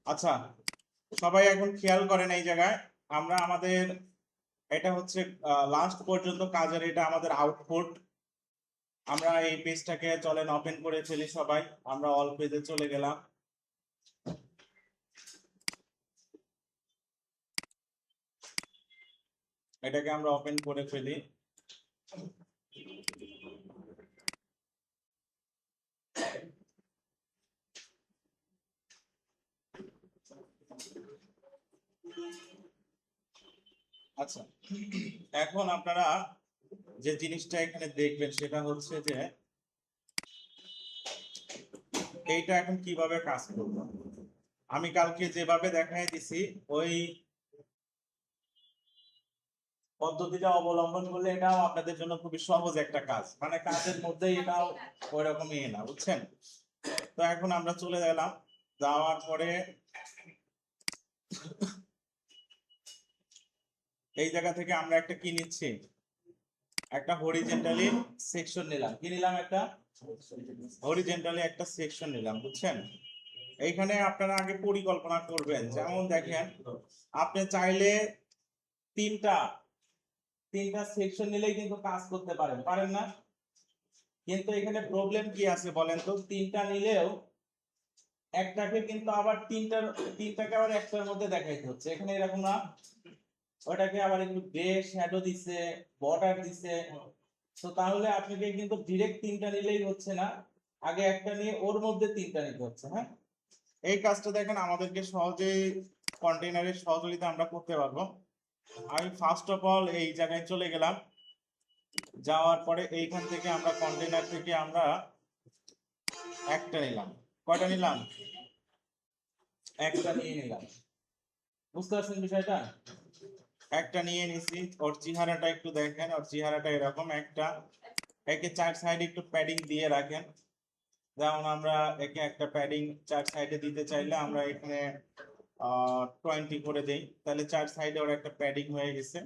আচ্ছা, সবাই এখন খেয়াল করেন এই জায়গায় আমরা আমাদের এটা হচ্ছে লাস্ট পর্যন্ত কাজের, এটা আমাদের আউটপুট। আমরা এই পেজটাকে চলেন ওপেন করে ফেলি সবাই। আমরা অল পেজে চলে গেলাম। এটাকে আমরা ওপেন করে ফেলি। আচ্ছা, এখন আপনারা যে জিনিসটা এখানে দেখবেন সেটা হচ্ছে যে এইটা এখন কিভাবে কাজ করবে। আমি কালকে যেভাবে দেখাই দিছি ওই পদ্ধতিটা অবলম্বন করলে এটাও আপনাদের জন্য খুবই সহজ একটা কাজ, মানে কাজের মধ্যেই এটাও ওই রকমই না, বুঝছেন? তো এখন আমরা চলে গেলাম, যাওয়ার পরে এই জায়গা থেকে আমরা একটা কি নিচ্ছি, একটা হরিজেন্টালি সেকশন নিলাম। কি নিলাম? একটা হরিজেন্টালি একটা সেকশন নিলাম, বুঝছেন? এইখানে আপনারা আগে পরিকল্পনা করবেন। যেমন দেখেন, আপনি চাইলে তিনটা তিনটা সেকশন নিলেই কিন্তু কাজ করতে পারেন, পারেন না? কিন্তু এখানে প্রবলেম কি আছে বলেন তো? তিনটা নিলেও একটাকে কিন্তু আবার তিনটাকে আবার একটার মধ্যে দেখাইতে হচ্ছে। এখানে এরকম না, ওটাকে আবার একটু গ্রে শ্যাডো দিছে, বর্ডার দিছে। তো তাহলে আপনাকে কিন্তু ডিরেক্ট তিনটা নিলেই হচ্ছে না, আগে একটা নিয়ে ওর মধ্যে তিনটা নিতে হচ্ছে। হ্যাঁ, এই কাজটা দেখেন আমাদেরকে সহজেই কন্টেইনারের সহযোগিতা আমরা করতে পারবো। আমি ফার্স্ট অফ অল এই জায়গায় চলে গেলাম। যাওয়ার পরে এইখান থেকে আমরা কন্টেইনার থেকে আমরা একটা নিলাম। কয়টা নিলাম? একটা নিয়ে নিলাম। বুঝতে পারছেন বিষয়টা? একটা নিয়ে নিছি। ওর চেহারাটা একটু দেখেন, ওর চেহারাটা এরকম একটা। একে চার সাইডে একটু প্যাডিং দিয়ে রাখেন। যেমন আমরা একে একটা প্যাডিং চার সাইডে দিতে চাইলে আমরা এখানে 20 করে দেই, তাহলে চার সাইডে ওর একটা প্যাডিং হয়ে গেছে।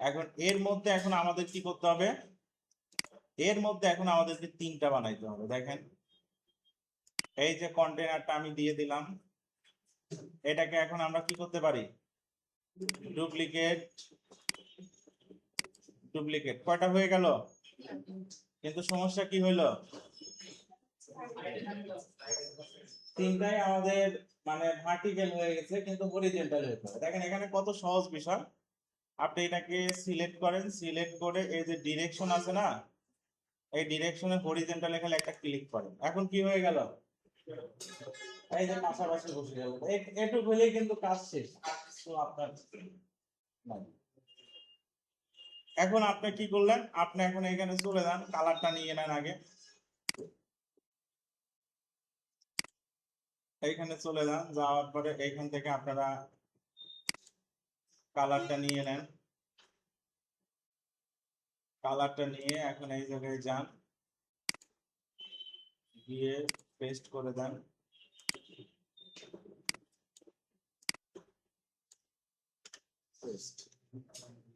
এখন এর মধ্যে এখন আমাদের কি করতে হবে? এর মধ্যে এখন আমাদেরকে তিনটা বানাইতে হবে। দেখেন, এই যে কন্টেনারটা আমি দিয়ে দিলাম, এটাকে এখন আমরা কি করতে পারি? ডুপ্লিকেট, ডুপ্লিকেট কয়টা হয়ে গেল? কিন্তু সমস্যা কি হইলো? তিনটাই আমাদের মানে ভার্টিক্যাল হয়ে গেছে, কিন্তু হরিজন্টাল হয়ে গেছে। দেখেন এখানে কত সহজ বিষয়। আপনি এটাকে সিলেক্ট করেন, সিলেক্ট করে এই যে ডিরেকশন আছে না, এই ডিরেকশনে হরিজন্টাল এখানে একটা ক্লিক করেন। এখন কি হয়ে গেল? এই যে পাশাপাশি বসে গেল। এটুকু হলেই কিন্তু কাজ শেষ, আর কিছু আপনার নাই। এখন আপনি কি করলেন? আপনি এখন এখানে চলে যান, কালারটা নিয়ে নেন আগে। এইখানে চলে যান, যাওয়ার পরে এইখান থেকে আপনারা কালারটা নিয়ে নেন। কালারটা নিয়ে এখন এই জায়গায় যান, গিয়ে পেস্ট করে দেন।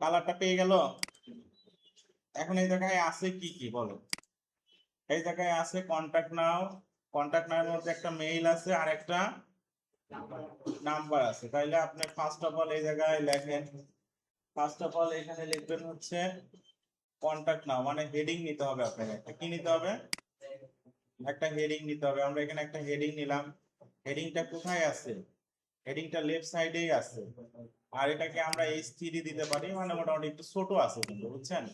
কালারটা পেয়ে গেল। এখন এই জায়গায় আছে কি কি বলো? এই জায়গায় আছে কন্টাক্ট নাও। কন্টাক্ট নাও এর মধ্যে একটা মেইল আছে আর একটা নাম্বার আছে। তাইলে আপনি ফার্স্ট অফ অল এই জায়গায় লেখেন, ফার্স্ট অফ অল এখানে লিখবেন হচ্ছে কন্টাক্ট নাও, মানে হেডিং নিতে হবে আপনাকে। একটা কি নিতে হবে? একটা হেডিং নিতে হবে। আমরা এখানে একটা হেডিং নিলাম। হেডিংটা কোথায় আছে? হেডিংটা লেফট সাইডেই আছে। আর এটাকে আমরা এইচ3 দিতে পারি, মানে মোটামুটি একটু ছোট আছে কিন্তু, বুঝছেন?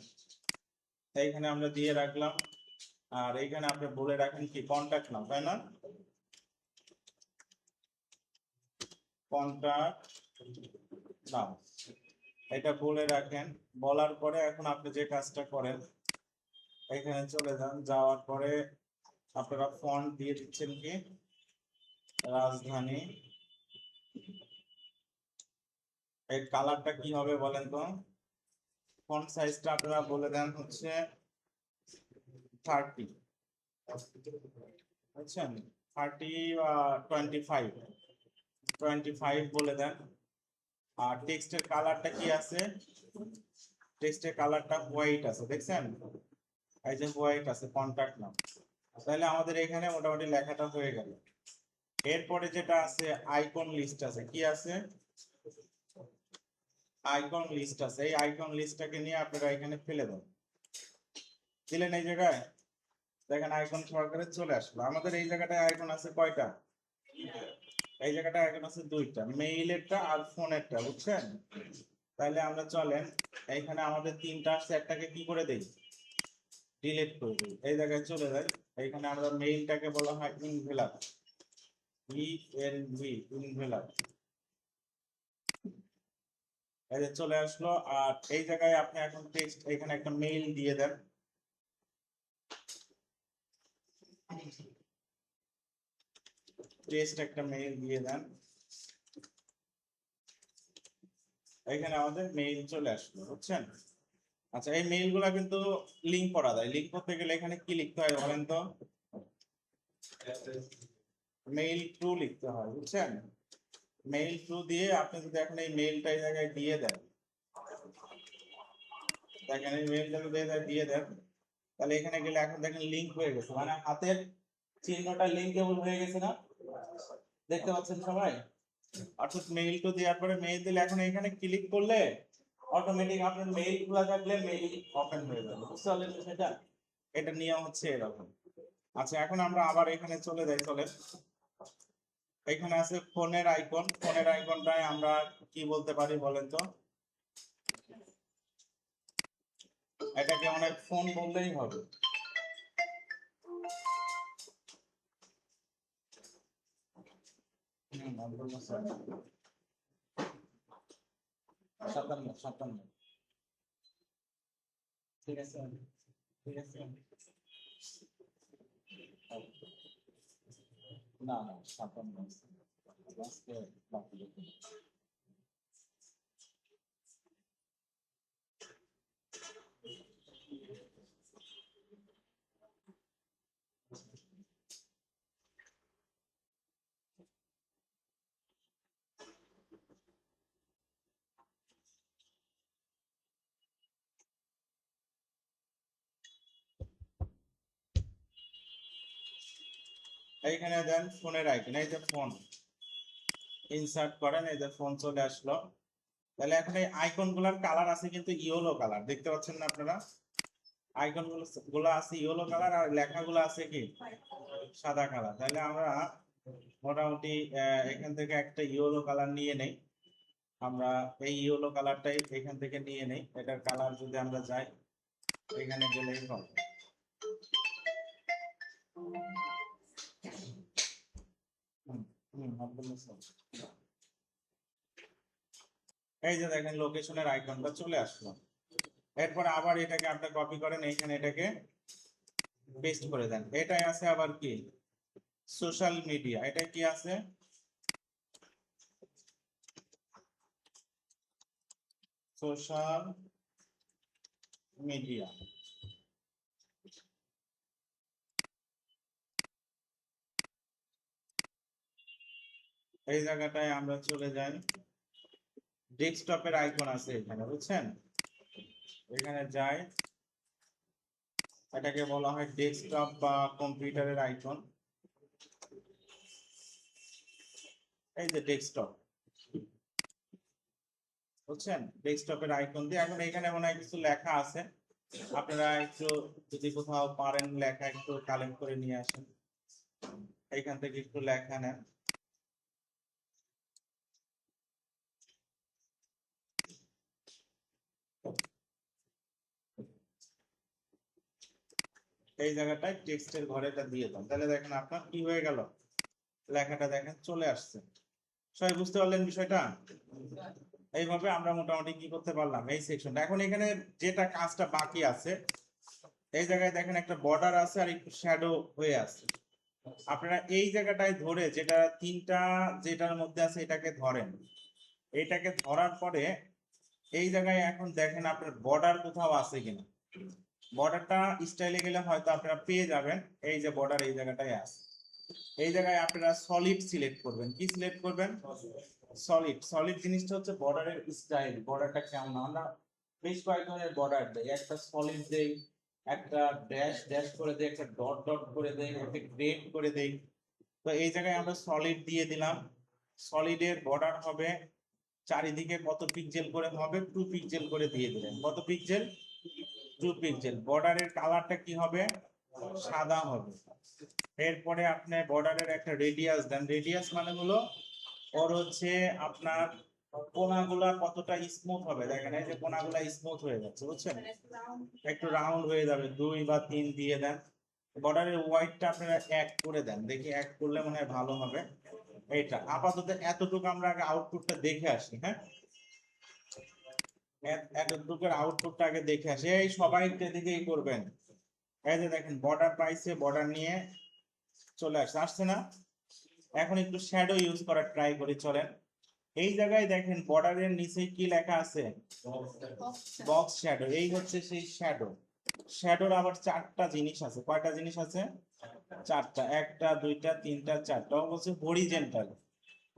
এইখানে আমরা দিয়ে রাখলাম। আর এইখানে আপনি বলে রাখেন কি কন্টাক্ট নাও, তাই না? কন্টাক্ট নাও, এটা বলে রাখেন। বলার পরে এখন আপনি যে কাজটা করেন, এখানে চলে যান। যাওয়ার পরে আপনারা ফন্ট দিয়ে দিচ্ছেন কি রাজধানী। এই কালারটা কি হবে বলেন তো? ফন্ট সাইজটা আপনারা বলে দেন হচ্ছে 30, বুঝছেন? 30 বা 25, 25 বলে দেন। আর টেক্সটের কালারটা কি আছে? টেক্সটের কালারটা হোয়াইট আছে, দেখছেন? এই যে হোয়াইট আছে, কন্টাক্ট নাও। তাহলে আমাদের এখানে মোটামুটি লেখাটা হয়ে গেল। এরপরে যেটা আছে আইকন লিস্ট আছে, কি আছে? আইকন লিস্ট আছে। এই আইকন লিস্টটাকে নিয়ে আপনারা এখানে ফেলে দেন, দিলেন এই জায়গায়, দেখেন আইকন সহকারে চলে আসলো। আমাদের এই জায়গাটায় আইকন আছে কয়টা? এই জায়গাটায় আইকন আছে দুইটা, মেইলেরটা আর ফোনেরটা, বুঝছেন? তাহলে আমরা চলেন এইখানে আমাদের তিনটা আসছে, একটাকে কি করে দেই? ডিলিট করে দিই। এই জায়গায় চলে যাই, এইখানে আমরা মেইলটাকে বলা হয় ইনভেলাপ, ইএনভি, ইনভেলাপ। এই যে চলে আসলো। আর এই জায়গায় আপনি এখন টেক্সট এখানে একটা মেইল দিয়ে দেন, টেক্সট একটা মেইল দিয়ে দেন। এখানে আমাদের মেইল চলে আসলো, বুঝছেন? আচ্ছা, এই মেইল গুলা কিন্তু লিঙ্ক করা যায়। লিঙ্ক করতে গেলে এখানে কি লিখতে হয় বলেন তো? মেইল টু লিখতে হয়, বুঝছেন? মেইল টু দিয়ে আপনি যদি এখন এই মেইলটা এই জায়গায় দিয়ে দেন, দেখেন এই মেইলটা যদি এই জায়গায় দিয়ে দেন, তাহলে এখানে গেলে এখন দেখেন লিঙ্ক হয়ে গেছে, মানে হাতের চিহ্নটা লিঙ্কেবল হয়ে গেছে না? দেখতে পাচ্ছেন সবাই? অর্থাৎ মেইল টু দেওয়ার পরে মেইল দিলে এখন এখানে ক্লিক করলে অটোমেটিক আপনার মেইল খোলা থাকলে মেইল ওপেন হয়ে যাবে, বুঝতে পারলেন সেটা? এটা নিয়ম হচ্ছে এরকম। আচ্ছা, এখন আমরা আবার এখানে চলে যাই। চলে এখানে আছে ফোনের আইকন। ফোনের আইকনটায় আমরা কি বলতে পারি বলেন তো? এটাকে অনেক ফোন বললেই হবে। সাতান্ন, সাতান্ন। ঠিক আছে, ঠিক আছে। না না, সাতান্ন। এইখানে দেন ফোনের আইকন, এই যে ফোন, ইনসার্ট করেন, এই যে ফোন চলে আসলো। তাহলে এখন এই আইকন গুলার কালার আছে কিন্তু ইয়েলো কালার, দেখতে পাচ্ছেন না আপনারা? আইকন গুলো আছে ইয়েলো কালার আর লেখাগুলো আছে কি সাদা কালার। তাহলে আমরা মোটামুটি এখান থেকে একটা ইয়েলো কালার নিয়ে নেই। আমরা এই ইয়েলো কালারটাই এখান থেকে নিয়ে নেই। এটার কালার যদি আমরা যাই, এখানে গেলেই হবে। এই যে দেখেন লোকেশনের আইকনটা চলে আসলো। এরপর আবার এটাকে আপনি কপি করেন, এইখানে এটাকে পেস্ট করে দেন। এটাই আছে আবার কি সোশ্যাল মিডিয়া। এটা কি আছে? Social media. এই জায়গাটায় আমরা চলে যাই, ডেস্কটপের আইকন আছে এখানে, বুঝছেন? এখানে যাই, এটাকে বলা হয় ডেস্কটপ বা কম্পিউটারের আইকন। এই যে ডেস্কটপ, বুঝছেন? ডেস্কটপের আইকন দিয়ে এখন এখানে মনে হয় কিছু লেখা আছে। আপনারা একটু যদি কোথাও পারেন লেখা একটু কালেক্ট করে নিয়ে আসেন, এইখান থেকে একটু লেখা নেন। এই জায়গাটায় টেক্সটের ঘরে এটা দিয়ে দাও, তাহলে দেখেন আপনার কি হয়ে গেল, লেখাটা দেখেন চলে আসছে। সবাই বুঝতে পারলেন বিষয়টা? এইভাবে আমরা মোটামুটি কি করতে পারলাম এই সেকশনটা। এখন এখানে যেটা কাজটা বাকি আছে, এই জায়গায় দেখেন একটা বর্ডার আছে আর একটু শ্যাডো হয়ে আছে। আপনারা এই জায়গাটায় ধরে যেটা তিনটা যেটার মধ্যে আছে এটাকে ধরেন। এটাকে ধরার পরে এই জায়গায় এখন দেখেন আপনার বর্ডার কোথাও আছে কিনা। বর্ডারটা স্টাইলে গেলে হয়তো আপনারা পেয়ে যাবেন। এই যে বর্ডার এই জায়গাটায় আছে, এই জায়গায় আপনারা সলিড সিলেক্ট করবেন। কি সিলেক্ট করবেন? সলিড। সলিড জিনিসটা হচ্ছে বর্ডারের স্টাইল, বর্ডারটা কেমন। আমরা বেশ কয়েক ধরনের বর্ডার দেই, একটা সলিড দেই, একটা ড্যাশ ড্যাশ করে দেই, একটা ডট ডট করে দেই, একটা গ্রেড করে দেই। তো এই জায়গায় আমরা সলিড দিয়ে দিলাম। সলিডের বর্ডার হবে চারিদিকে কত পিক্সেল করে হবে, 2 পিক্সেল করে দিয়ে দিলেন। কত পিক্সেল? 2 পিক্সেল। বর্ডারের কালারটা কি হবে? সাদা হবে। এরপরে আপনি বর্ডারের একটা রেডিয়াস দেন। রেডিয়াস মানে হলো ওর হচ্ছে আপনার কোনাগুলা কতটা স্মুথ হবে। দেখেন এই যে কোনাগুলা স্মুথ হয়ে যাচ্ছে, বুঝছেন? একটু রাউন্ড হয়ে যাবে, 2 বা 3 দিয়ে দেন। বর্ডারের ওয়াইডটা আপনারা 1 করে দেন, দেখি 1 করলে মনে হয় ভালো হবে। এইটা আপাতত এতটুকু আমরা আগে আউটপুটটা দেখে আসি। হ্যাঁ, এতটুকুর আউটপুটটা আগে দেখে আসি। এই সবাই এদিকেই করবেন। এই যে দেখেন বর্ডার পাইছে, বর্ডার নিয়ে চলে আসছে না? এখন একটু শ্যাডো ইউজ করার ট্রাই করি, চলেন। এই জায়গায় দেখেন বর্ডারের নিচে কি লেখা আছে? Box shadow. এই হচ্ছে সেই শ্যাডো। শ্যাডোর আবার 4টা জিনিস আছে। কয়টা জিনিস আছে? 4টা। 1টা 2টা 3টা 4টা। বলছে হরিজেন্টাল।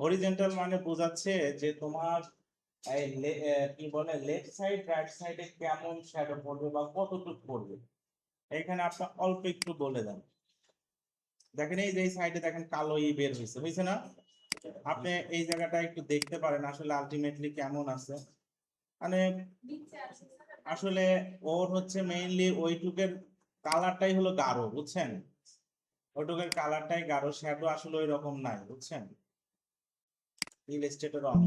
হরিজেন্টাল মানে বোঝাচ্ছে যে তোমার এই কি বলে লেফট সাইড রাইট সাইডে কেমন শ্যাডো পড়বে বা কতটুকু পড়বে। এখানে আপনার অল্প একটু বলে দেন। দেখেন এই যে এই সাইডে দেখেন কালো বের হয়েছে, বুঝছে না? আপনি এই জায়গাটা একটু দেখতে পারেন আসলে আলটিমেটলি কেমন আছে। মানে আসলে ওর হচ্ছে মেইনলি ওইটুকের কালারটাই হলো গাঢ়, বুঝছেন? ওইটুকের কালারটাই গাঢ়, শ্যাডো আসলে ওই রকম নাই, বুঝছেন? ইলাস্ট্রেটর অন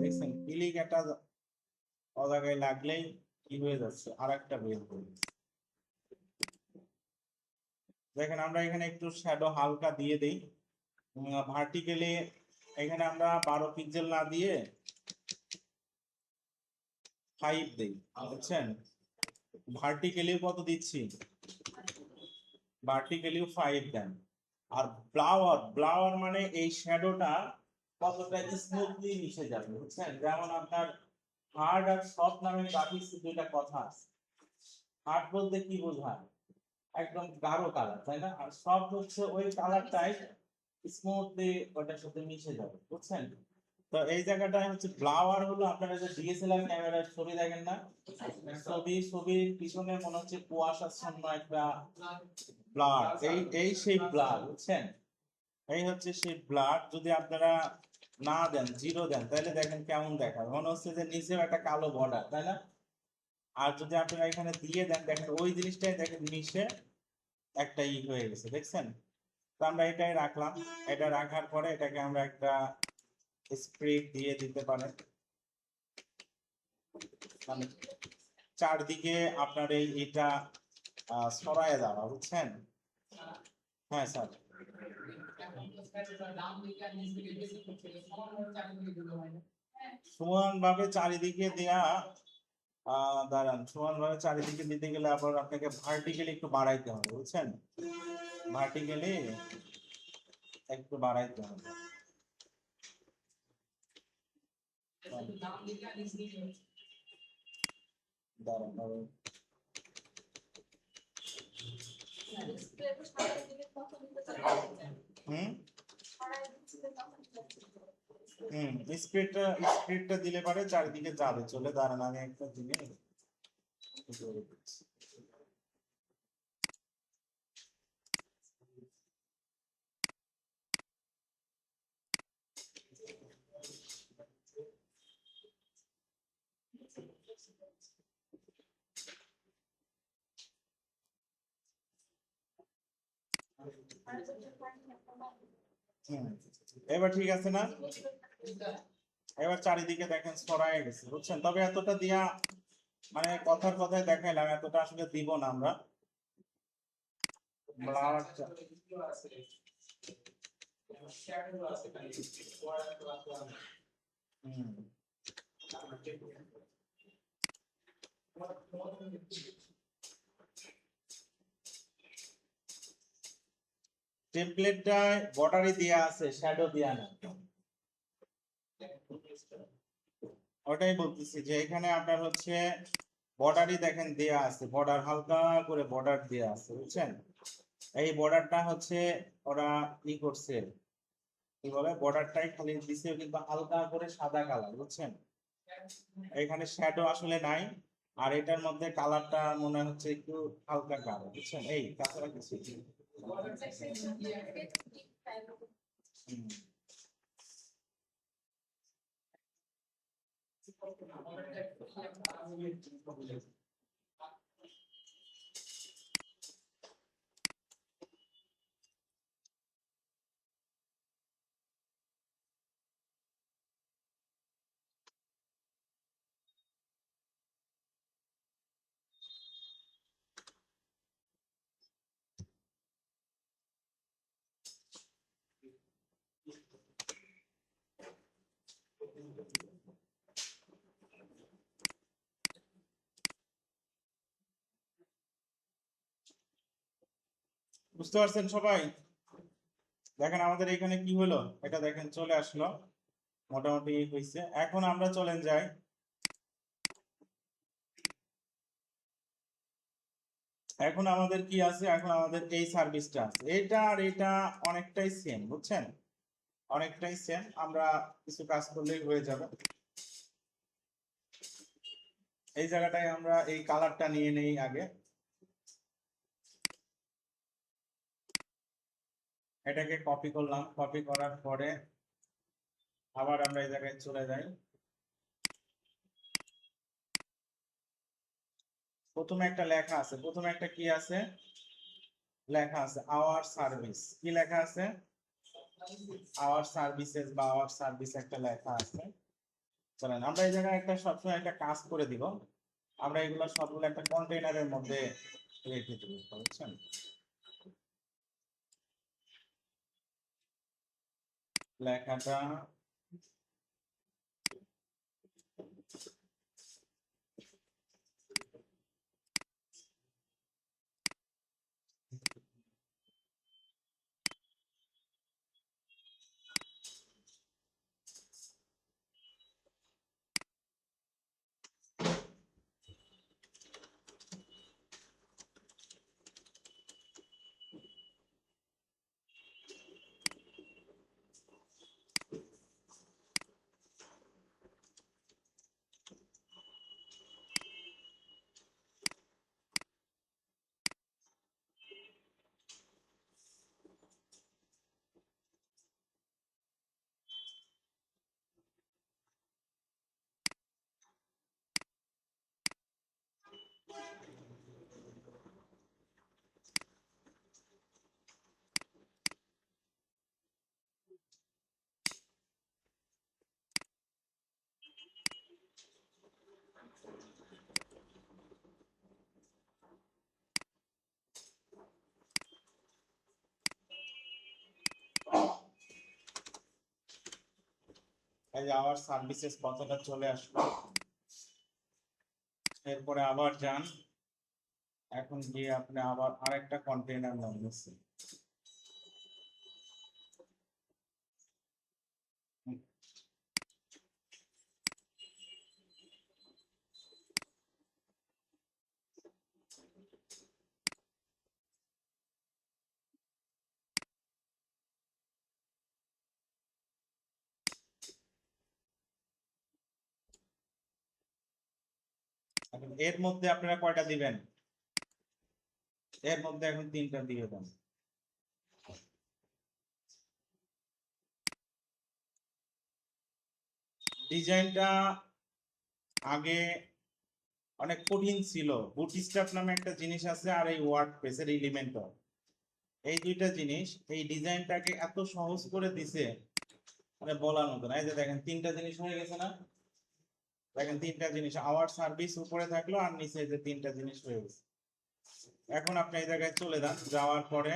দেখছেন, ক্লিক একটা জায়গায় লাগলেই কি হয়ে যাচ্ছে, আর একটা বের হয়ে যাচ্ছে। দেখেন আমরা এখানে একটু শ্যাডো হালকা দিয়ে দিই ভার্টিক্যালি। এখানে আমরা 12 পিক্সেল না দিয়ে 5 দেই, বুঝছেন? ভার্টিক্যালিও কত দিচ্ছি? ভার্টিক্যালিও 5 দেন। আর ব্লাওয়ার মানে এই শ্যাডোটা কতটা স্মুথলি মিশে যাবে, বুঝছেন? যেমন আপনার হার্ড আর সফট নামে গ্রাফিক্সে দুইটা কথা আছে। হার্ড বলতে কি বোঝায়? একদম গাঢ় কালার, তাই না? আর সফট হচ্ছে ওই কালারটাই স্মুথলি ওটার সাথে মিশে যাবে, বুঝছেন? তো এই জায়গাটায় হচ্ছে ব্লাওয়ার হলো আপনারা যে ডিএসএলআর ক্যামেরার ছবি দেখেন না, ছবির পিছনে মনে হচ্ছে কুয়াশাচ্ছন্ন একটা ব্লার, এই সেই ব্লার, বুঝছেন? এই হচ্ছে সেই ব্লার। যদি আপনারা না দেন, জিরো দেন, তাহলে দেখেন কেমন দেখায়, মনে হচ্ছে যে নিচেও একটা কালো বর্ডার, তাই না? আর যদি আপনারা এখানে দিয়ে দেন, দেখেন ওই জিনিসটাই দেখেন মিশে একটা হয়ে গেছে, দেখছেন? তো আমরা এটাই রাখলাম। এটা রাখার পরে এটাকে আমরা একটা স্প্রে দিয়ে দিতে পারেন, মানে চারদিকে আপনার এটা ছড়ায় যাওয়া, বুঝছেন? হ্যাঁ স্যার। সমান ভাবে চারিদিকে দেয়া দাঁড়ান, সমান ভাবে চারিদিকে দিতে গেলে আবার আপনাকে ভার্টিক্যালি একটু বাড়াইতে হবে, বুঝছেন? ভার্টিক্যালি একটু বাড়াইতে হবে। দাঁড়ান স্পিডটা দিলে পারে চারিদিকে যাবে চলে। দাঁড়ান আমি একটা জিনিস এবার ঠিক আছে না? এবার চারিদিকে দেখেন ছড়ায় গেছে, বুঝছেন? তবে এতটা দিয়া মানে কথার কথায় দেখাইলাম, এতটা আসলে দিব না আমরা। টেমপ্লেটটায় বর্ডারই দেয়া আছে, শ্যাডো দেয়া না। ওটাই বলতেছি যে এখানে আপনার হচ্ছে বর্ডারই দেখেন দেয়া আছে, বর্ডার হালকা করে বর্ডার দেয়া আছে, বুঝছেন? এই বর্ডারটা হচ্ছে ওরা করছে, কি বলে, বর্ডারটাই খালি দিছে কিন্তু হালকা করে সাদা কালার, বুঝছেন? এখানে শ্যাডো আসলে নাই। আর এটার মধ্যে কালারটা মনে হচ্ছে একটু হালকা গাঢ়, বুঝছেন? এই কাছাকাছি হুম। বুঝতে পারছেন সবাই? দেখেন আমাদের এখানে কি হলো, এটা দেখেন চলে আসলো, মোটামুটি হয়েছে। এখন আমরা চলেন যাই, এখন আমাদের কি আছে, এখন আমাদের এই সার্ভিসটা আছে, এটা আর এটা অনেকটাই সেম, বুঝছেন? অনেকটাই সেম, আমরা কিছু কাজ করলেই হয়ে যাবে। এই জায়গাটায় আমরা এই কালারটা নিয়ে নেই আগে, এটাকে কপি করলাম, কপি করার পরে আবার আমরা এই জায়গায় চলে যাই। প্রথমে একটা লেখা আছে, প্রথমে একটা কি আছে, লেখা আছে আওয়ার সার্ভিস, কি লেখা আছে, আওয়ার সার্ভিসেস বা আওয়ার সার্ভিস একটা লেখা আছে। চলেন আমরা এই জায়গায় একটা সবসময় একটা কাজ করে দিব, আমরা এগুলো সবগুলো একটা কন্টেইনারের মধ্যে রেখে দিব, বুঝছেন? লেখাটা এই যে আওয়ার সার্ভিসেস কথাটা চলে আসলো, এরপরে আবার যান, এখন গিয়ে আপনি আবার আরেকটা কন্টেইনার নাম দিচ্ছেন, এখন এর মধ্যে আপনারা কয়টা দিবেন, এর মধ্যে এখন 3টা দিয়ে দেন। ডিজাইনটা আগে অনেক কঠিন ছিল, বুটস্ট্র্যাপ নামে একটা জিনিস আছে আর এই ওয়ার্ডপ্রেসের এলিমেন্টর, এই দুইটা জিনিস এই ডিজাইনটাকে এত সহজ করে দিছে মানে বলার মতো না। এই যে দেখেন 3টা জিনিস হয়ে গেছে না, দেখেন 3টা জিনিস, আওয়ার সার্ভিস উপরে থাকলো আর নিচে যে 3টা জিনিস হয়ে গেছে। এখন আপনি এই জায়গায় চলে যান, যাওয়ার পরে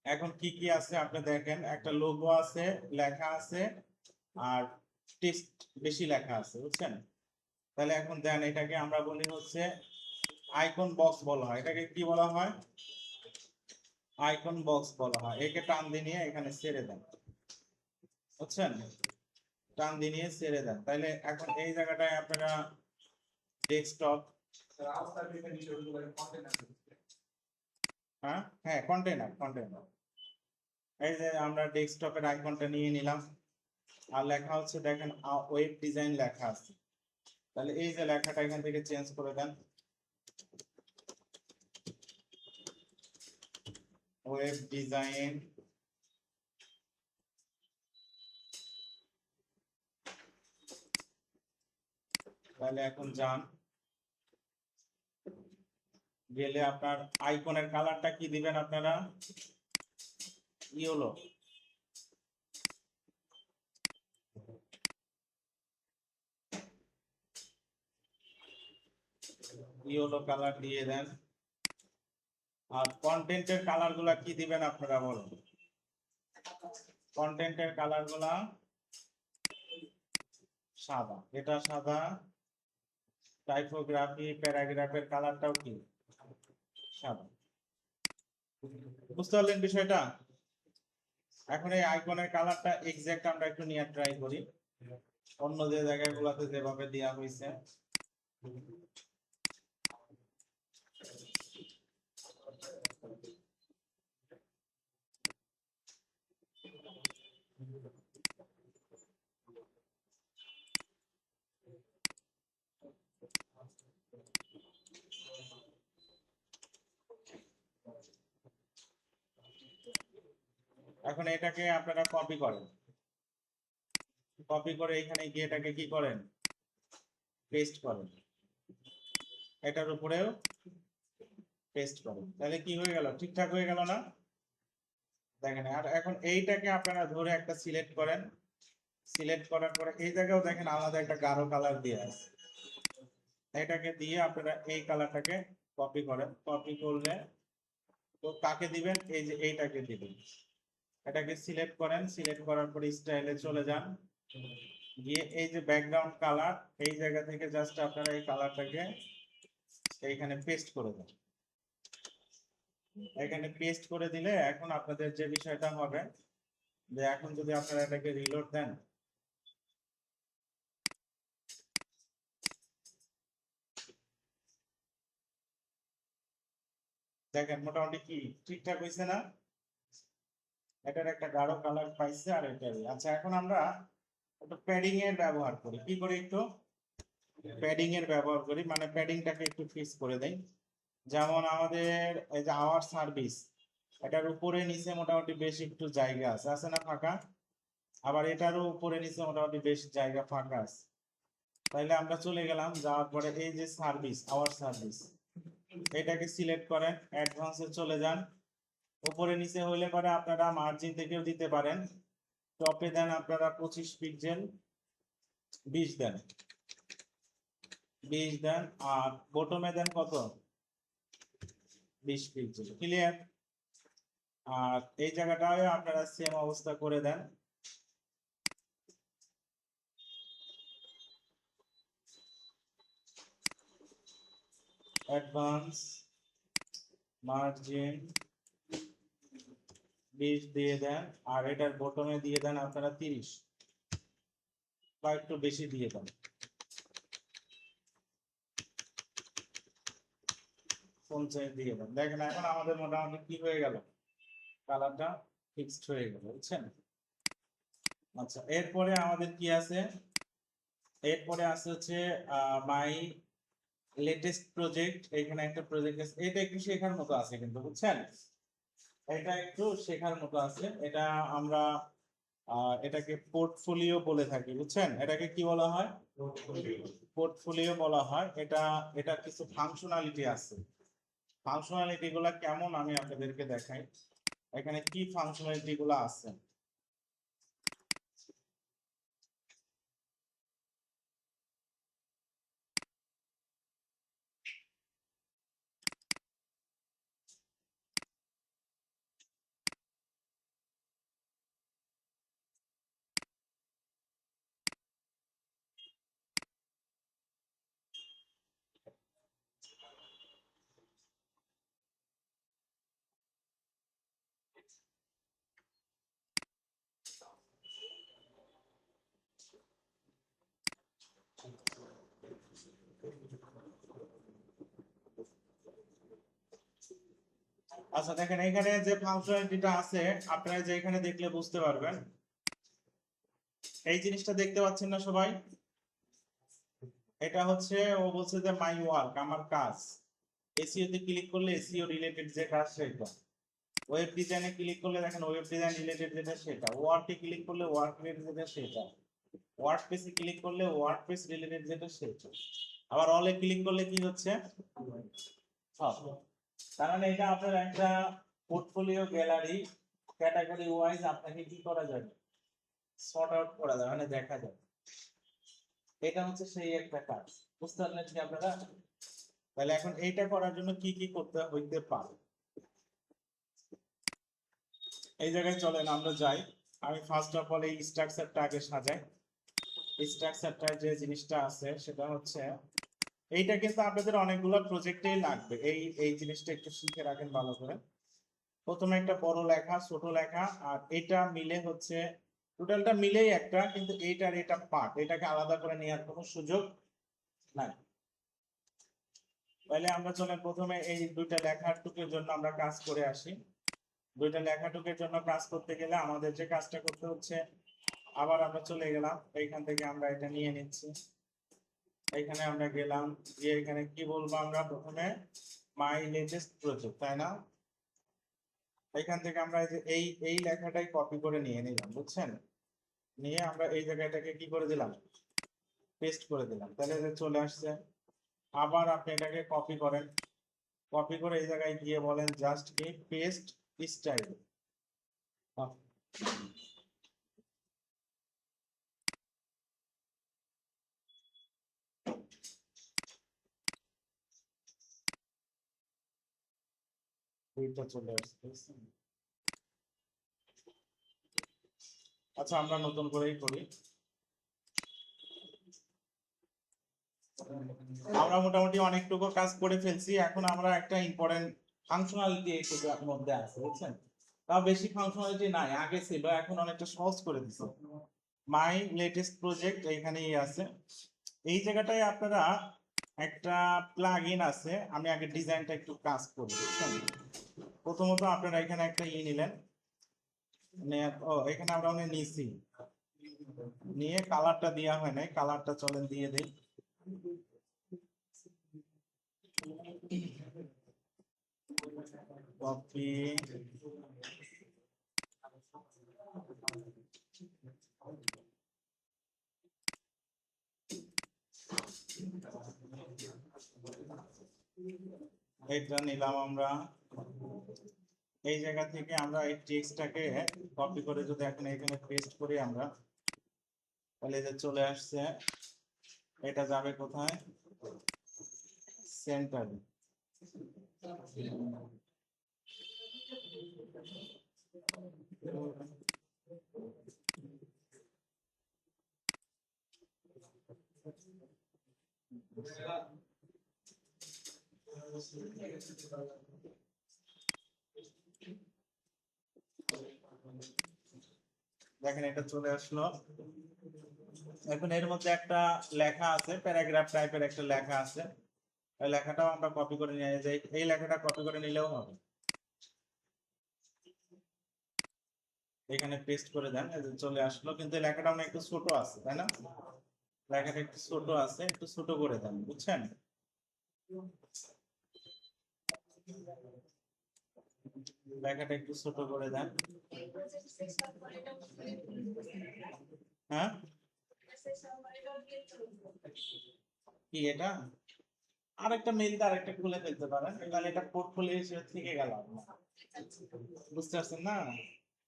এখন কি কি আছে আপনি দেখেন, একটা লোগো আছে, লেখা আছে আর টেক্সট বেশি লেখা আছে, বুঝছেন? তাহলে এখন দেন এটাকে আমরা বলি হচ্ছে আইকন বক্স বলা হয়, এটাকে কি বলা হয়, আইকন বক্স বলা হয়। একে টান দিয়ে নিয়ে এখানে ছেড়ে দেন, বুঝছেন? টান দিয়ে নিয়ে ছেড়ে দেন, তাহলে এখন এই জায়গাটায় আপনারা ডেস্কটপ, হ্যাঁ হ্যাঁ কন্টেইনার কন্টেইনার, এই যে আমরা ডেস্কটপের আইকনটা নিয়ে নিলাম, আর লেখা হচ্ছে দেখেন ওয়েব ডিজাইন লেখা আছে, তাহলে এই যে লেখাটা এখান থেকে চেঞ্জ করে দেন, ওয়েব ডিজাইন তাহলে এখন যান, গেলে আপনার আইকনের কালারটা কি দিবেন আপনারা? ইয়েলো। ইয়েলো কালার দিয়ে দেন। আর কন্টেন্টের কালার গুলা কি দিবেন আপনারা বলুন? কন্টেন্টের কালার গুলা সাদা, এটা সাদা। টাইপোগ্রাফি প্যারাগ্রাফের কালারটাও কি সাদা। বুঝতে পারলেন বিষয়টা? এখন এই আইকনের কালারটা এক্সাক্ট আমরা একটু নিয়ে ট্রাই করি, অন্য যে জায়গাগুলোতে যেভাবে দেওয়া হয়েছে। এখন এটাকে আপনারা কপি করেন, কপি করে এখানে গিয়ে এটাকে কি করেন? পেস্ট করেন, এটার উপরেও পেস্ট করেন। তাহলে কি হয়ে গেল? ঠিকঠাক হয়ে গেল না? দেখেন, আর এখন এইটাকে আপনারা ধরে একটা সিলেক্ট করেন। সিলেক্ট করার পরে এই জায়গাও দেখেন আলাদা একটা গাঢ় কালার দিয়ে আছে, এটাকে দিয়ে আপনারা এই কালারটাকে কপি করেন। কপি করলে তো কাকে দিবেন? এই যে এইটাকে দিবেন। এটাকে সিলেক্ট করেন, সিলেক্ট করার পরে স্টাইলে চলে যান, গিয়ে এই যে ব্যাকগ্রাউন্ড কালার, এই জায়গা থেকে জাস্ট আপনারা এই কালারটাকে এইখানে পেস্ট করে দেন। এখানে পেস্ট করে দিলে এখন আপনাদের যে বিষয়টা হবে, যে এখন যদি আপনারা এটাকে রিলোড দেন, দেখেন মোটামুটি কি ঠিকঠাক হয়েছে না? এটার একটা গাঢ় কালার পাইছে আর এটারই। আচ্ছা, এখন আমরা একটু প্যাডিং এর ব্যবহার করি। কি করি? একটু প্যাডিং এর ব্যবহার করি, মানে প্যাডিংটাকে একটু ফিক্স করে দেই। যেমন আমাদের এই যে আওয়ার সার্ভিস, এটার উপরে নিচে মোটামুটি বেশ একটু জায়গা আছে, আছে না ফাঁকা? আবার এটারও উপরে নিচে মোটামুটি বেশ জায়গা ফাঁকা আছে। তাইলে আমরা চলে গেলাম, যাওয়ার পরে এই যে সার্ভিস, আওয়ার সার্ভিস, এটাকে সিলেক্ট করেন, অ্যাডভান্সে চলে যান। উপরে নিচে হইলে পরে আপনারা মার্জিন থেকেও দিতে পারেন। টপে দেন আপনারা 25 পিক্সেল, 20 দেন, 20 দেন। আর বটমে দেন কত? 20 পিক্সেল। ক্লিয়ার? আর এই জায়গাটাও আপনারা সেম অবস্থা করে দেন। অ্যাডভান্স, মার্জিন 20 দিয়ে দেন। আর এটার বটমে দিয়ে দেন আপনারা 30 বা একটু বেশি দিয়ে দেন। দিয়ে দেন। দেখেন এখন আমাদের মোটামুটি কি হয়ে গেল? কালারটা ফিক্সড হয়ে গেল, বুঝছেন? আচ্ছা, এরপরে আমাদের কি আছে? এরপরে আছে হচ্ছে মাই লেটেস্ট প্রজেক্ট। এখানে একটা প্রজেক্ট আছে, এটা একটু শেখার মতো আছে কিন্তু, বুঝছেন? এটা একটু শেখার মতো আছে। এটা আমরা এটাকে পোর্টফোলিও বলে থাকি, বুঝছেন? এটাকে কি বলা হয়? পোর্টফোলিও বলা হয়। এটার কিছু ফাংশনালিটি আছে। ফাংশনালিটি গুলা কেমন আমি আপনাদেরকে দেখাই। এখানে কি ফাংশনালিটি গুলা আছে। আচ্ছা, দেখেন এখানে যে ফাংশনালিটিটা আছে, আপনারা যে এখানে দেখলে বুঝতে পারবেন। এই জিনিসটা দেখতে পাচ্ছেন না সবাই? এটা হচ্ছে, ও বলছে যে মাই ওয়ার্ক, আমার কাজ। এসইও তে ক্লিক করলে এসইও রিলেটেড যে কাজ সেটা। ওয়েব ডিজাইনে ক্লিক করলে দেখেন ওয়েব ডিজাইন রিলেটেড যেটা সেটা। ওয়ার্কে ক্লিক করলে ওয়ার্ক রিলেটেড যেটা সেটা। ওয়ার্ডপ্রেসে ক্লিক করলে ওয়ার্ডপ্রেস রিলেটেড যেটা সেটা, আবার অলে ক্লিক করলে কি হচ্ছে সব। তার মানে এটা আপনার একটা পোর্টফোলিও গ্যালারি ক্যাটাগরি ওয়াইজ আপনাকে কি করা যাবে, সর্ট আউট করা যাবে, মানে দেখা যাবে। এটা হচ্ছে সেই একটা কাজ, বুঝতে পারলেন কি আপনারা? তাহলে এখন এইটা করার জন্য কি কি করতে হইতে পারে, এই জায়গায় চলেন আমরা যাই। আমি ফার্স্ট অফ অল এই স্ট্রাকচারটা আগে সাজাই। স্ট্রাকচারটা যে জিনিসটা আছে সেটা হচ্ছে এইটা, কিন্তু আপনাদের অনেকগুলো প্রজেক্টেই লাগবে, এই এই জিনিসটা একটু শিখে রাখেন ভালো করে। প্রথমে একটা বড় লেখা, ছোট লেখা, আর এটা মিলে হচ্ছে টোটালটা মিলেই একটা, কিন্তু এইটার এটা পার্ট, এটাকে আলাদা করে নেওয়ার কোনো সুযোগ নাই। তাহলে আমরা চলেন প্রথমে এই দুইটা লেখার টুকের জন্য আমরা কাজ করে আসি। দুইটা লেখাটুকের জন্য কাজ করতে গেলে আমাদের যে কাজটা করতে হচ্ছে, আবার আমরা চলে গেলাম এইখান থেকে, আমরা এটা নিয়ে নিচ্ছি, এইখানে আমরা গেলাম, গিয়ে এখানে কি বলবো আমরা প্রথমে, মাই লেটেস্ট প্রজেক্ট, তাই না? এইখান থেকে আমরা এই এই লেখাটাই কপি করে নিয়ে নিলাম, বুঝছেন? নিয়ে আমরা এই জায়গাটাকে কি করে দিলাম, পেস্ট করে দিলাম, তাহলে এটা চলে আসছে। আবার আপনি এটাকে কপি করেন, কপি করে এই জায়গায় গিয়ে বলেন জাস্ট কি পেস্ট স্টাইল। দুইটা চলে আসছে। আচ্ছা আমরা নতুন করেই করি। আমরা মোটামুটি অনেকটুকু কাজ করে ফেলছি, এখন আমরা একটা ইম্পর্টেন্ট ফাংশনালিটি এর মধ্যে আছে, বুঝছেন? তাও বেশি ফাংশনালিটি নাই, আগে ছিল, এখন অনেকটা সহজ করে দিছে। মাই লেটেস্ট প্রজেক্ট এইখানেই আছে। এই জায়গাটায় আপনারা একটা প্লাগ ইন আছে, আমি আগে ডিজাইনটা একটু কাজ করি, বুঝছেন? প্রথমত আপনারা এখানে একটা নিলেন, এখানে আমরা নিয়েছি, নিয়ে কালারটা দেওয়া হয় নাই, কালারটা চলেন দিয়ে দেই। কপি, এটা নিলাম আমরা। এই জায়গা থেকে আমরা এই টেক্সটটাকে কপি করে যদি এখন এখানে পেস্ট করি আমরা, তাহলে যে চলে আসছে, এটা যাবে কোথায়, সেন্টারে। দেখেন এটা চলে আসলো। এখন এর মধ্যে একটা লেখা আছে, প্যারাগ্রাফ টাইপের একটা লেখা আছে, এই লেখাটাও আমরা কপি করে নিয়ে যাই, এই লেখাটা কপি করে নিলেও হবে, এখানে পেস্ট করে দেন, চলে আসলো। কিন্তু এই লেখাটা অনেক একটু ছোট আছে, তাই না? লেখাটা একটু ছোট আছে, একটু ছোট করে দেন, বুঝছেন? লেখাটা একটু ছোট করে দেন। হ্যাঁ কি এটা, আরেকটা মেইল দিয়ে আরেকটা খুলে ফেলতে পারেন, তাহলে এটা পোর্টফোলিও হিসেবে থেকে গেল আপনার। বুঝতে পারছেন না?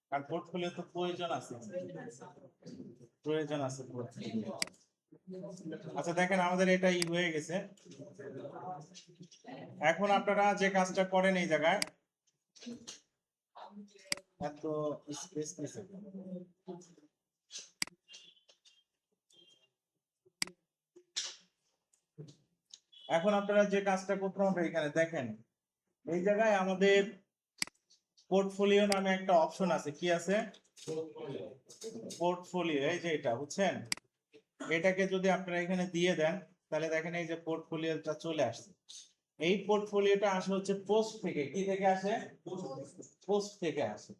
কারণ পোর্টফোলিও তো প্রয়োজন আছে, প্রয়োজন আছে portfolio। আচ্ছা দেখেন আমাদের এটাই হয়ে গেছে। এখন আপনারা যে কাজটা করেন এই জায়গায় এত স্পেস নিছে, এখন আপনারা যে কাজটা করতে হবে এখানে দেখেন, এই জায়গায় আমাদের পোর্টফোলিও নামে একটা অপশন আছে, কি আছে, পোর্টফোলিও, এই যে এটা, বুঝছেন? এটাকে যদি আপনারা এখানে দিয়ে দেন, তাহলে দেখেন এই যে পোর্টফোলিওটা চলে আসছে। এই পোর্টফোলিওটা আসে হচ্ছে পোস্ট থেকে, কি থেকে আসে, পোস্ট থেকে আসে।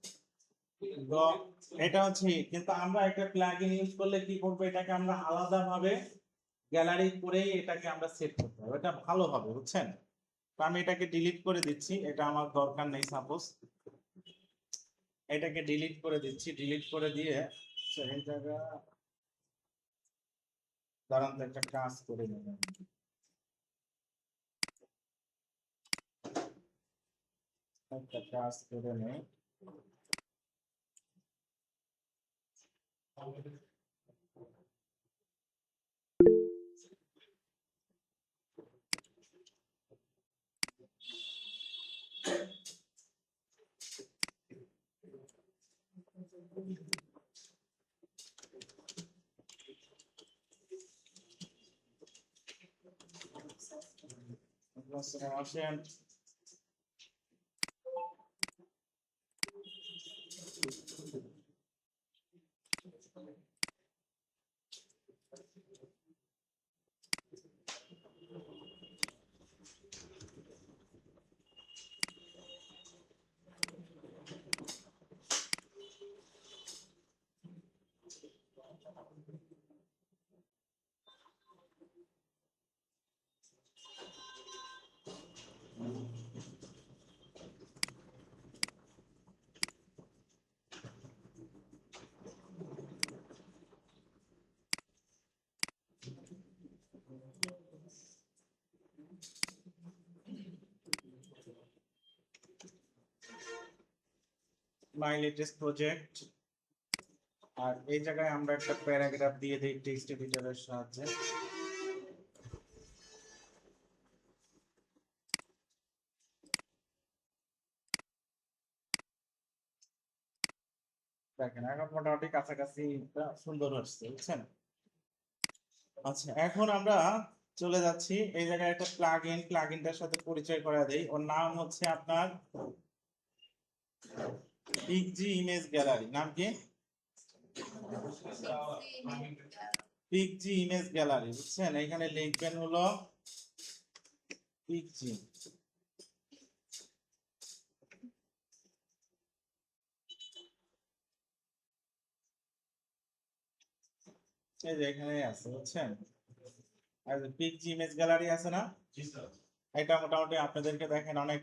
তো এটা হচ্ছে, কিন্তু আমরা একটা প্লাগইন ইউজ করলে কি করবো, এটাকে আমরা আলাদাভাবে গ্যালারি করেই এটাকে আমরা সেট করতে হবে, এটা ভালো হবে, বুঝছেন? তো আমি এটাকে ডিলিট করে দিচ্ছি, এটা আমার দরকার নেই, সাপোজ এটাকে ডিলিট করে দিচ্ছি, ডিলিট করে দিয়ে এই জায়গা দাঁড়ান তো একটা কাজ করে নেবেন। একটা কাজ করে নেই। আসেন। মাই লেটেস্ট প্রজেক্ট। আর এই জায়গায় আমরা একটা প্যারাগ্রাফ দিয়ে দিই টেক্সট এডিটরের সাহায্যে। দেখেন এখন মোটামুটি কাছাকাছি সুন্দর হচ্ছে, বুঝছেন? আচ্ছা, এখন আমরা চলে যাচ্ছি এই জায়গায় একটা প্লাগইনটার সাথে পরিচয় করা দেই। ওর নাম হচ্ছে আপনার পিকজি ইমেজ গ্যালারি। নাম কি? পিকজি ইমেজ গ্যালারি, বুঝছেন? এখানে লিখবেন হলো পিকজি। এই যে এখানে আছে, বুঝছেন? আর পিকজি ইমেজ গ্যালারি আছে না? এটা মোটামুটি আপনাদেরকে দেখেন অনেক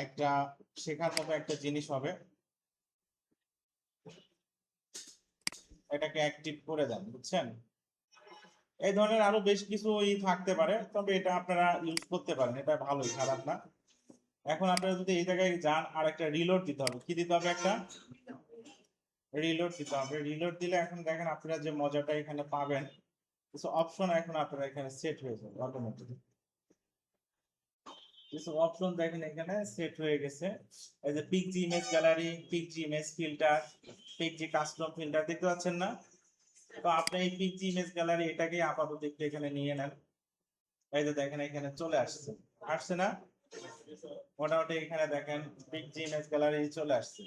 একটা শেখার মতো একটা জিনিস হবে। এটাকে অ্যাক্টিভ করে দেন, বুঝছেন? এই ধরনের আরো বেশ কিছু থাকতে পারে, তবে এটা আপনারা ইউজ করতে পারেন, এটা ভালোই, খারাপ না। এখন আপনারা যদি এই জায়গায় যান, আর একটা রিলোড দিতে হবে। কি দিতে হবে? একটা রিলোড দিতে হবে। রিলোড দিলে এখন দেখেন আপনারা যে মজাটা এখানে পাবেন, কিছু অপশন এখন আপনারা এখানে সেট হয়ে যাবে অটোমেটিক। কিছু অপশন দেখেন এখানে সেট হয়ে গেছে। এই যে পিকজি ইমেজ গ্যালারি, পিকজি ইমেজ ফিল্টার, পিকজি কাস্টম ফিল্টার, দেখতে পাচ্ছেন না? তো আপনি এই পিকজি ইমেজ গ্যালারি এটাকে আপাতত একটু এখানে নিয়ে নেন। এই যে দেখেন এখানে চলে আসছে, আসছে না? মোটামুটি এখানে দেখেন পিকজি ইমেজ গ্যালারি চলে আসছে।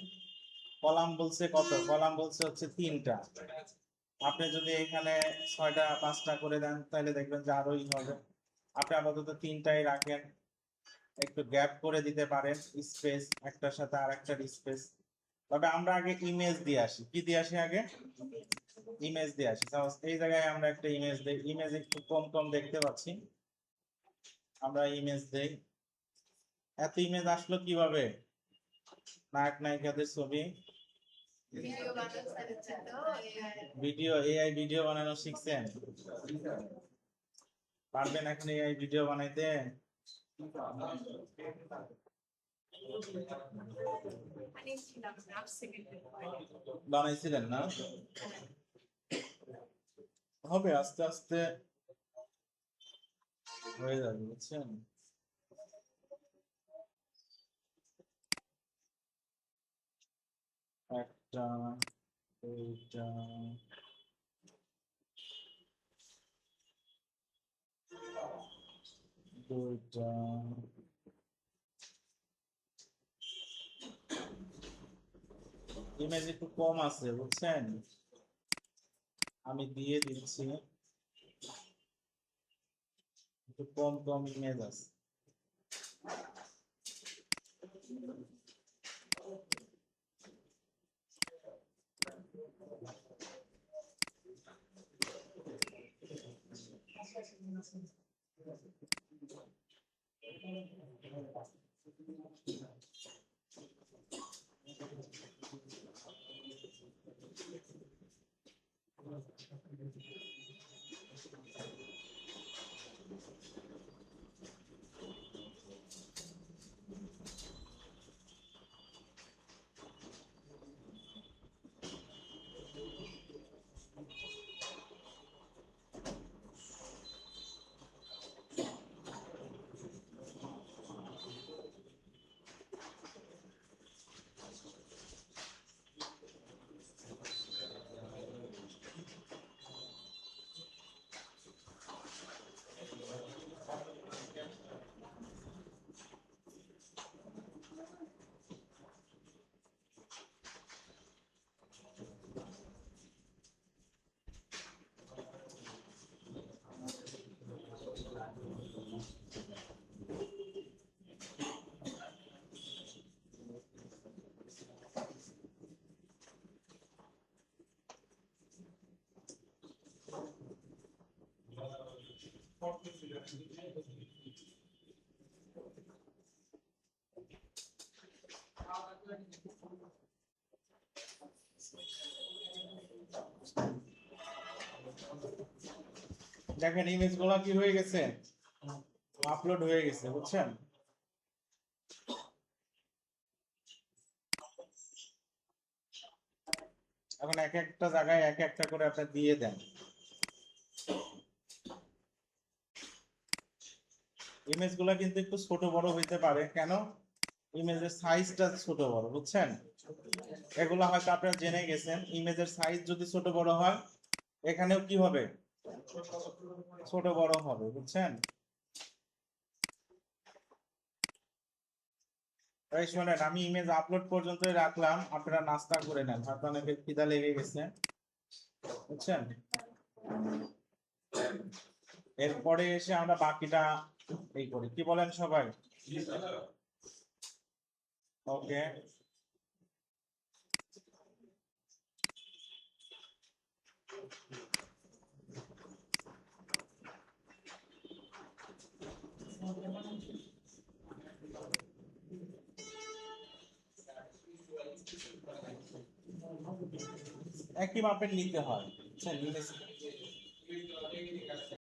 কলাম বলছে কত? কলাম বলছে হচ্ছে 3টা। আপনি যদি এখানে 6টা 5টা করে দেন তাহলে দেখবেন যে আরোই হবে। আপনি আপাতত 3টাই রাখেন, একটু গ্যাপ করে দিতে পারেন, স্পেস একটার সাথে আরেকটার স্পেস। তবে আমরা আগে ইমেজ দিয়ে আসি। কি দিয়ে আসি আগে? ইমেজ দিয়ে আসি। এই জায়গায় আমরা একটা ইমেজ দেই। ইমেজ একটু কম কম দেখতে পাচ্ছি, আমরা ইমেজ দেই। এত ইমেজ আসলো কিভাবে? নায়ক নায়িকাদের ছবি, ভিডিও, এআই ভিডিও বানানো শিখছেন? পারবেন এখন এআই ভিডিও বানাইতে? বানাইছিলেন না? হবে, আস্তে আস্তে হয়ে যাবে, বুঝছেন? একটা, দুইটা, দুইটা, ইমেজ একটু কম আছে, বুঝছেন? আমি দিয়ে দিচ্ছি, একটু কম কম ইমেজ আছে। দেখেন ইমেজ গুলা কি হয়ে গেছে, আপলোড হয়ে গেছে, বুঝছেন? এখন এক একটা জায়গায় এক একটা করে আপনি দিয়ে দেন। ইমেজ গুলা কিন্তু একটু ছোট বড় হইতে পারে, কেন? ইমেজের সাইজটা ছোট বড়, বুঝছেন? এগুলো হয়তো আপনারা জেনে গেছেন, ইমেজের সাইজ যদি ছোট বড় হয় এখানেও কি হবে, ছোট বড় হবে, বুঝছেন? তাই শোনেন, আমি ইমেজ আপলোড পর্যন্তই রাখলাম, আপনারা নাস্তা করে নেন, হয়তো অনেকের খিদা লেগে গেছে, বুঝছেন? এরপরে এসে আমরা বাকিটা এই করি, কি বলেন সবাই? ওকে। একই মাপের নিতে হয়, বুঝছেন?